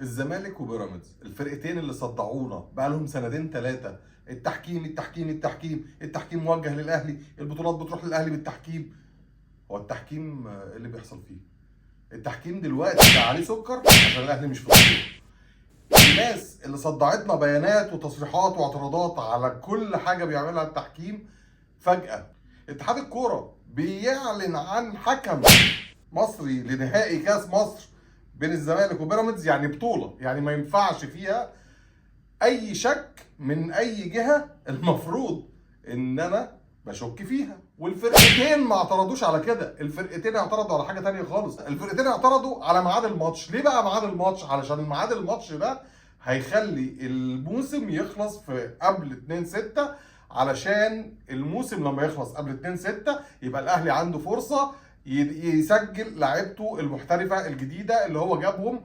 الزمالك وبيراميدز الفرقتين اللي صدعونا بقالهم سنتين ثلاثه. التحكيم التحكيم التحكيم التحكيم موجه للاهلي، البطولات بتروح للاهلي بالتحكيم. هو التحكيم إيه اللي بيحصل فيه؟ التحكيم دلوقتي بقى عليه سكر عشان الاهلي مش في البطوله. الناس اللي صدعتنا بيانات وتصريحات واعتراضات على كل حاجه بيعملها التحكيم، فجاه اتحاد الكوره بيعلن عن حكم مصري لنهائي كاس مصر بين الزمالك وبيراميدز، يعني بطوله، يعني ما ينفعش فيها اي شك من اي جهه. المفروض ان انا بشك فيها. والفرقتين ما اعترضوش على كده، الفرقتين اعترضوا على حاجه تانية خالص. الفرقتين اعترضوا على ميعاد الماتش. ليه بقى ميعاد الماتش؟ علشان ميعاد الماتش ده هيخلي الموسم يخلص في قبل 2/6، علشان الموسم لما يخلص قبل 2/6 يبقى الاهلي عنده فرصه يسجل لاعيبته المحترفه الجديده اللي هو جابهم،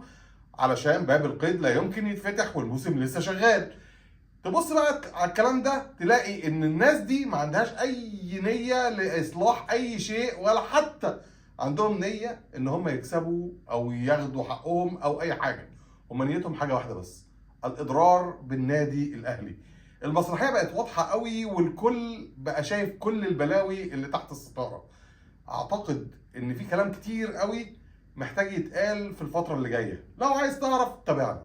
علشان باب القيد لا يمكن يتفتح والموسم لسه شغال. تبص بقى على الكلام ده تلاقي ان الناس دي ما عندهاش اي نية لاصلاح اي شيء، ولا حتى عندهم نية ان هم يكسبوا او ياخدوا حقهم او اي حاجة. هم نيتهم حاجة واحدة بس: الاضرار بالنادي الاهلي. المسرحية بقت واضحة قوي، والكل بقى شايف كل البلاوي اللي تحت الستارة. اعتقد ان في كلام كتير قوي محتاج يتقال في الفترة اللي جاية. لو عايز تعرف تابعنا.